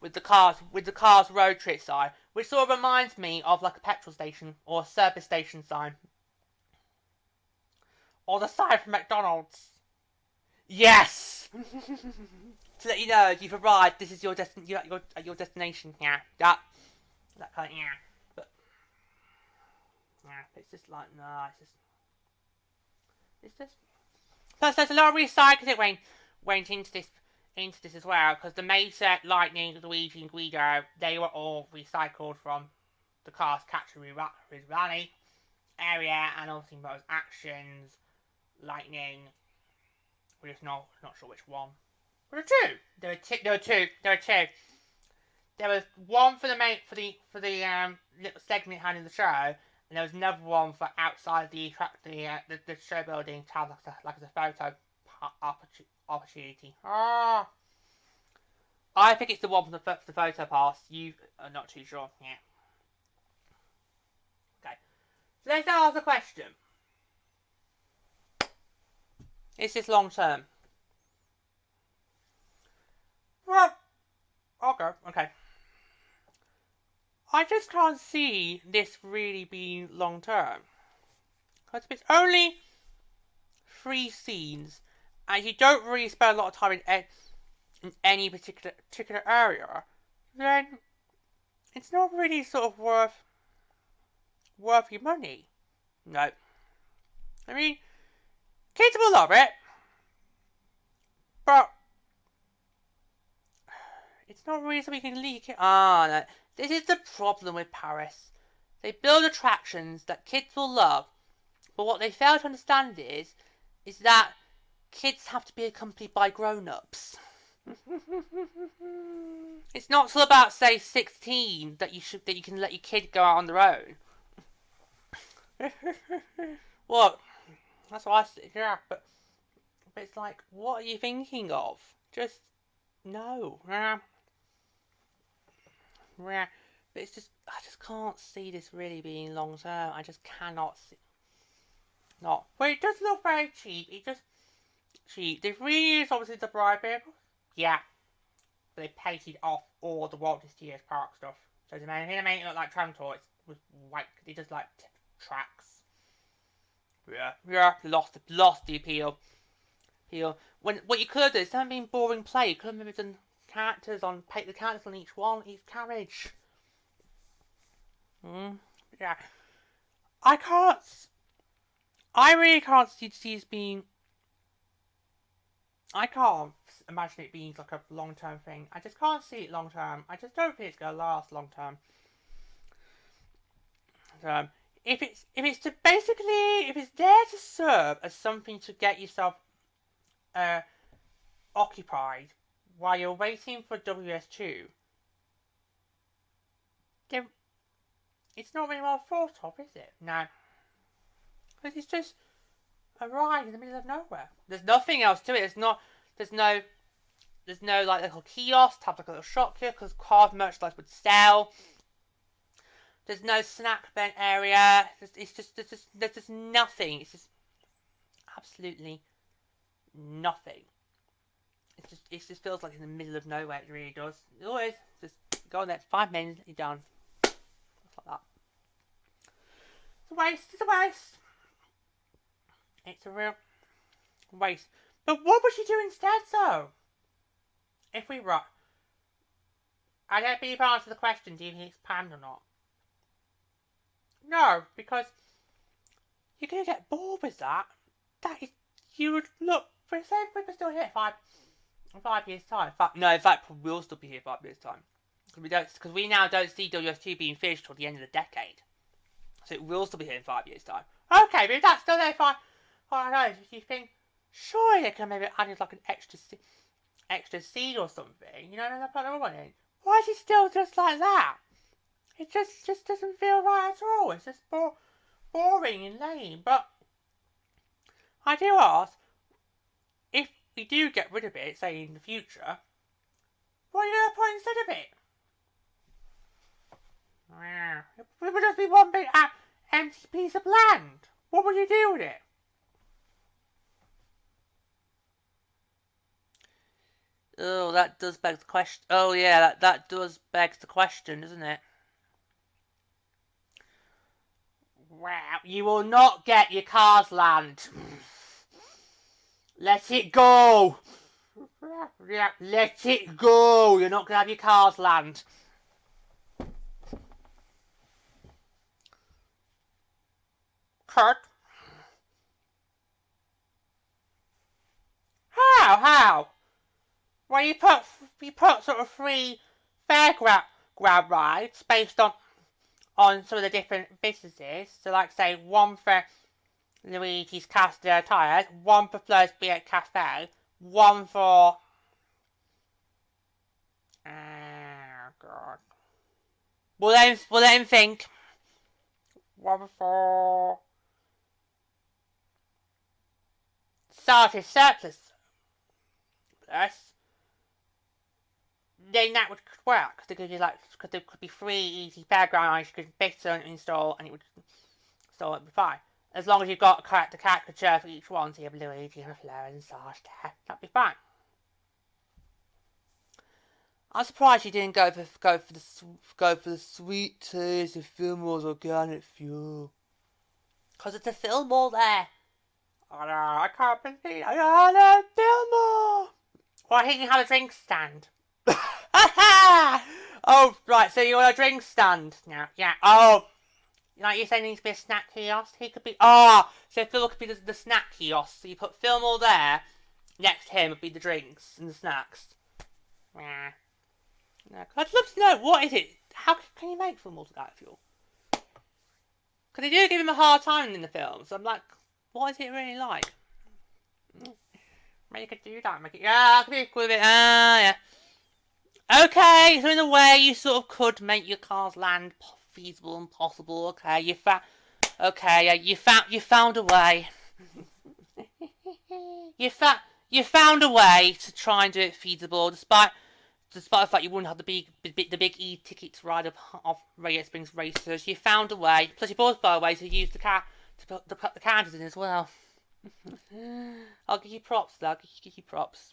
with the cars road trip sign, which sort of reminds me of like a petrol station or a service station sign, or the sign from McDonald's. Yes. To let you know you've arrived. This is your your destination. Yeah, that kind of, yeah. But yeah, it's just like no, it's just. Plus, there's a lot of recycling went into this as well, because the Mesa, Lightning, Luigi, and Guido, they were all recycled from the Cars Catcher Rally area, and obviously those actions, Lightning. We're just not sure which one. There were two. There were two. There was one for the little segment hand in the show, and there was another one for outside the show building to have like a photo opportunity. Ah, I think it's the one for the photo pass. You are not too sure. Yeah. Okay. So let's ask the question. Is this long term? Well, okay. I just can't see this really being long term. Because if it's only 3 scenes, and you don't really spend a lot of time in any particular area, then it's not really sort of worth your money. No. I mean, kids will love it, but it's not really something you can leak it. No. This is the problem with Paris. They build attractions that kids will love, but what they fail to understand is that kids have to be accompanied by grown-ups. It's not till about, say, 16 that you can let your kid go out on their own. What? That's what I say. Yeah, but it's like, what are you thinking of? Just no. But it's just, I just can't see this really being long term. I just cannot see. Not. But it does look very cheap. It just cheap. They reused obviously the bride vehicle. Yeah. But they painted off all the Walt Disney Park stuff. So they made it look like tram tour. It was white. They just like tracks. Yeah. Lost the appeal. When what you could have done instead of being boring play, you could have maybe done characters on paint the characters on each carriage. Yeah. I really can't see this being. I can't imagine it being like a long term thing. I just can't see it long term. I just don't think it's gonna last long term. If it's there to serve as something to get yourself occupied while you're waiting for WS2, then it's not really well thought of, is it? No. Because it's just a ride in the middle of nowhere. There's nothing else to it. There's no like little kiosk, have like a little shop here because card merchandise would sell. There's no snack vent area. There's just nothing. It's just absolutely nothing. It just feels like in the middle of nowhere. It really does. It always just go on there 5 minutes, you're done. Just like that. It's a waste. It's a real waste. But what would you do instead, though? If we rock, I don't think you've answered the question. Do you think it's panned or not? No, because you're gonna get bored with that. That is, you would look. For say if we were still here in 5 years' time. In fact, we will still be here 5 years' time. Because we now don't see WS2 being finished till the end of the decade. So it will still be here in 5 years' time. Okay, but if that's still there I don't know, do you think, surely they could maybe added like an extra scene or something, you know, and put another one in. Why is it still just like that? It just doesn't feel right at all. It's just boring and lame. But I do ask, if we do get rid of it, say in the future, what are you going to put instead of it? It would just be one big empty piece of land. What would you do with it? Oh, that does beg the question. Oh yeah, that does beg the question, doesn't it? Wow, you will not get your Cars Land. Let it go. Let it go. You're not going to have your Cars Land. Kurt? How? Well, you put sort of 3 fairground rides based on some of the different businesses. So, like, say, 1 for Luigi's Castle Tires, 1 for Flir's Beer Cafe, 1 for... Oh, God. We'll let him think. 1 for... Sarge's Surplus. Plus, then that would work because there could be 3 easy fairground rides you could bit and install, and it would install it fine. As long as you've got the caricature for each one, so you have Luigi and Fleur and Sarge there, that'd be fine. I'm surprised you didn't go for the sweet taste of Fillmore's organic fuel. Cause it's a Fillmore there. Oh no, I can't believe I got a Fillmore. Well, he can have a drink stand. Oh, right, so you want a drink stand now? Yeah. Oh, like you're saying there needs to be a snack kiosk? He could be... so Phil could be the snack kiosk. So you put Fillmore there, next to him would be the drinks and the snacks. Yeah. I'd love to know, what is it? How can you make Fillmore out of fuel? Because they do give him a hard time in the film, so I'm like, what is it really like? Maybe you could do that. Make it... Yeah, I could be cool with it. Yeah. Okay, so in a way, you sort of could make your Cars Land feasible and possible. Okay, you found a way. you found a way to try and do it feasible, despite the fact you wouldn't have the big e-ticket to ride of Radio Springs Racers. You found a way. Plus, you bought by a way to use to put the counters in as well. I'll give you props, though. I'll give you props.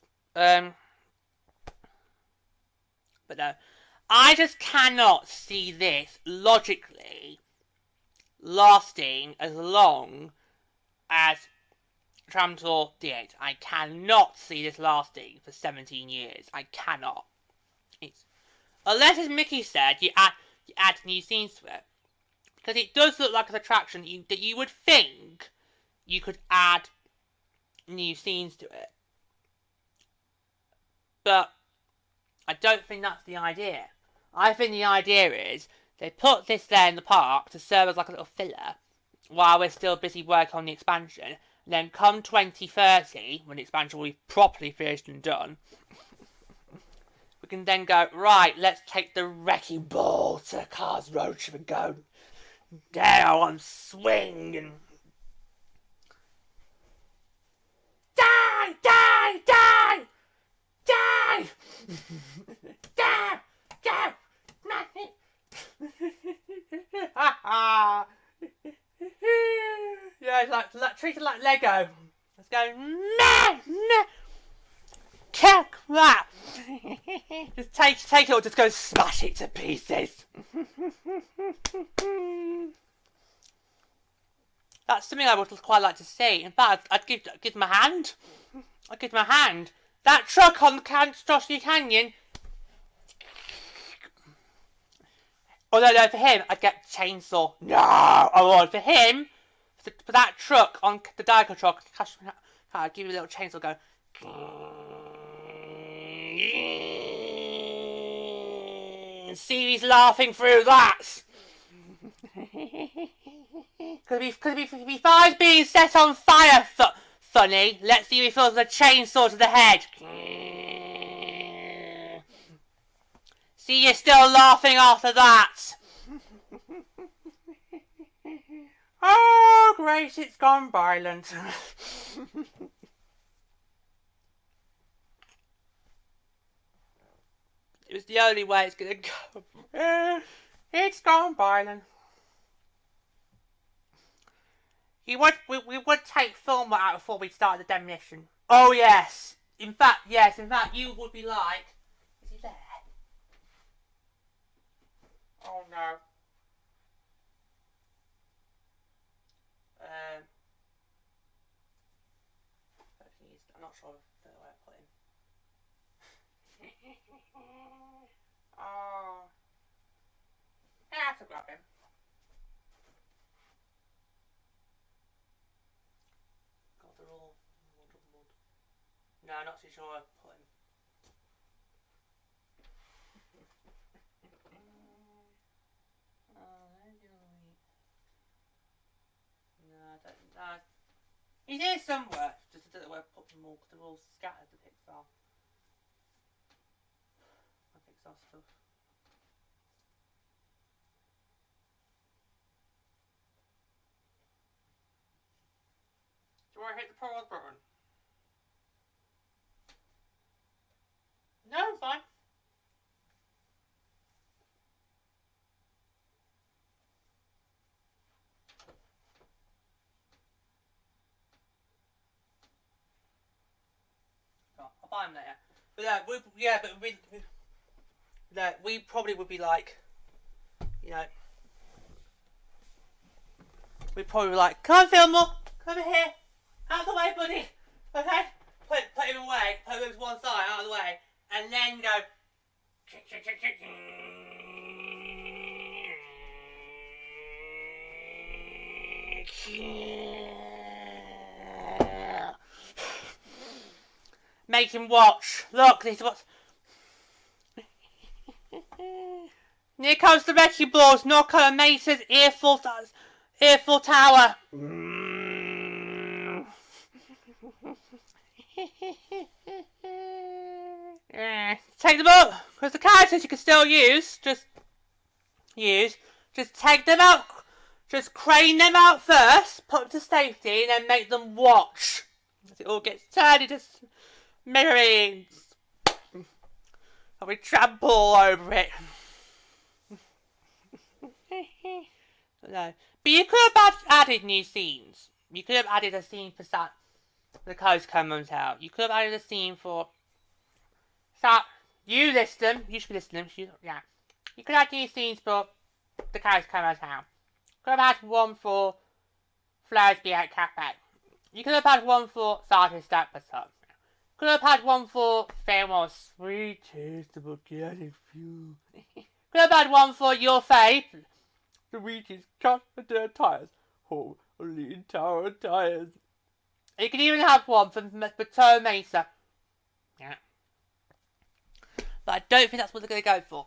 But no, I just cannot see this logically lasting as long as Tram Tour did. I cannot see this lasting for 17 years. I cannot. Unless, as Mickey said, you add new scenes to it. Because it does look like an attraction that you would think you could add new scenes to it. But I don't think that's the idea. I think the idea is they put this there in the park to serve as like a little filler while we're still busy working on the expansion. And then come 2030, when the expansion will be properly finished and done, we can then go, right, let's take the wrecking ball to Cars Road Trip and go down and swing and... Die! Die! Die! Die! Die! Die! Yeah, it's like treat it like Lego. Let's go. No! Check that. Just take it or just go smash it to pieces. That's something I would quite like to see. In fact, I'd give them a hand. I'd give them a hand. That truck on the Joshua Canyon. Oh no, for him, I'd get a chainsaw. No! Oh, for him, for that truck on the Geico truck, I'd give you a little chainsaw. Go. See, he's laughing through that. Could be fires being set on fire. Funny. Let's see if he feels a chainsaw to the head. See, you're still laughing after that. Oh, great, it's gone violent. It was the only way it's gonna go. It's gone violent. We would take Fillmore out before we started the demolition. Oh yes, In fact, yes, you would be like, is he there? Oh no. I'm not sure where I put him. Oh. I have to grab him. God, they're all mud. No, I'm not too sure where I put him. No, I don't know. He's here somewhere. Just I don't know where I put them all because they're all scattered, the Pixar. My Pixar stuff. Do I hit the pause button? No, I'm fine. Oh, I'll buy them later. But we probably would be like, you know, we'd probably be like, come on, Fillmore, come over here, out of the way, buddy, okay? Put him away, put him to one side, out of the way, and then go. Make him watch. Look, this is what's. Here comes the wrecking balls. North Carolina Mesa's Earful Tower. Take them out, because the characters you can still use. Just take them out. Just crane them out first, put them to safety, and then make them watch. As it all gets turned into smithereens. And we trample all over it. No. But you could have added new scenes. You could have added a scene for the Coast comes out. You could have added a scene for you list them. You should be listening. Yeah. You could add new scenes for the Coast comes out. You could have had one for Flowers Be at Cafe. You could have had one for Sergeant Step Up. Could have had one for Famous Sweet Taste of Organic Fuel. Could have had one for your fave. The Wheaties cut their tires. Oh, lean tower tires. You could even have one for Bateau Mesa. Yeah. But I don't think that's what they're going to go for.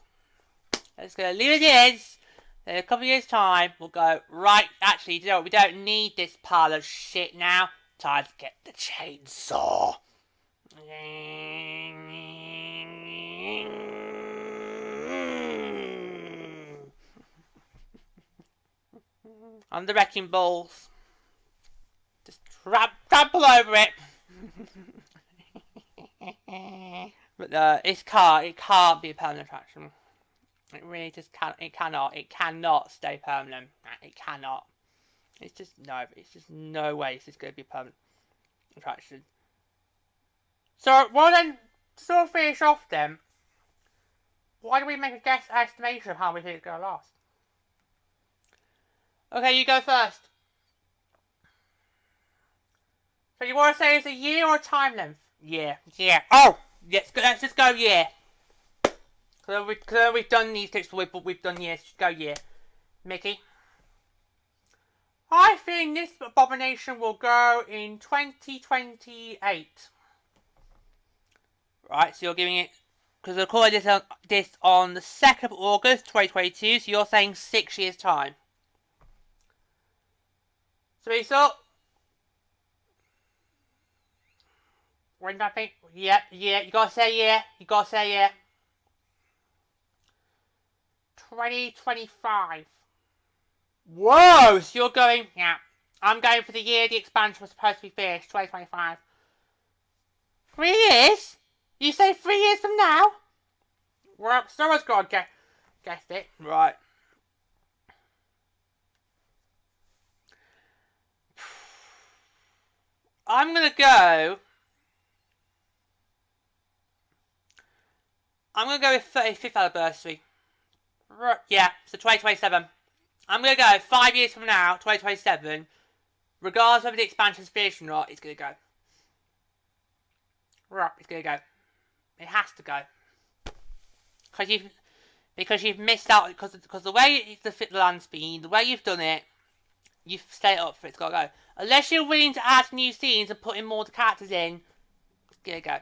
They're just going to leave it as is. In a couple of years' time, we'll go, right, actually, you know what, we don't need this pile of shit now. Time to get the chainsaw. I'm the wrecking balls. Just trample over it. But it can't be a permanent attraction. It really just can't. It cannot stay permanent. It cannot. It's just no way it's going to be a permanent attraction. So, well then, to sort of finish off then, why don't we make a guess estimation of how we think it's going to last? Okay, you go first. So you want to say it's a year or a time length? Yeah. Oh, yes, let's just go year. Because we've done these tips, we've done years. Just go year. Mickey? I think this abomination will go in 2028. Right, so you're giving it, because I recorded this on the 2nd of August 2022, so you're saying 6 years' time. So we saw. When I think, yeah, you gotta say yeah. 2025. Whoa! So you're going, yeah. I'm going for the year the expansion was supposed to be finished, 2025. 3 years? You say 3 years from now? Well, someone's got to guessed it. Right. I'm gonna go I'm going to go with 35th anniversary. Yeah, so 2027. I'm going to go 5 years from now, 2027. Regardless of whether the expansion's finished or not, it's going to go. Right, it's going to go. It has to go. Because you've missed out, because the way it's to fit the land speed, the way you've done it, you've stayed up for it, it's got to go. Unless you're willing to add new scenes and put in more characters in, it's going to go.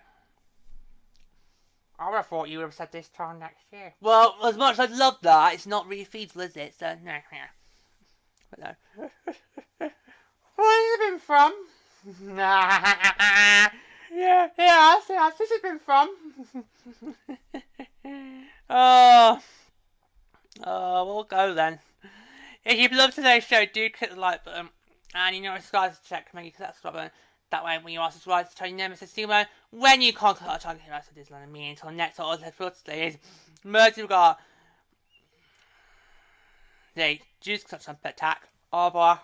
I would have thought you would have said this time next year. Well, as much as I'd love that, it's not really feasible, is it? So, no, yeah. But no. Where has it been from? Yeah, this has been from. We'll go then. If you've loved today's show, do click the like button. And you know, subscribe to check, make you click that subscribe button. That way, when you are subscribed to tell you never miss a when you contact our channel, that's what Disneyland and me. Until next time, for today is Mercy Regard. Hey, juice such some attack. Au revoir.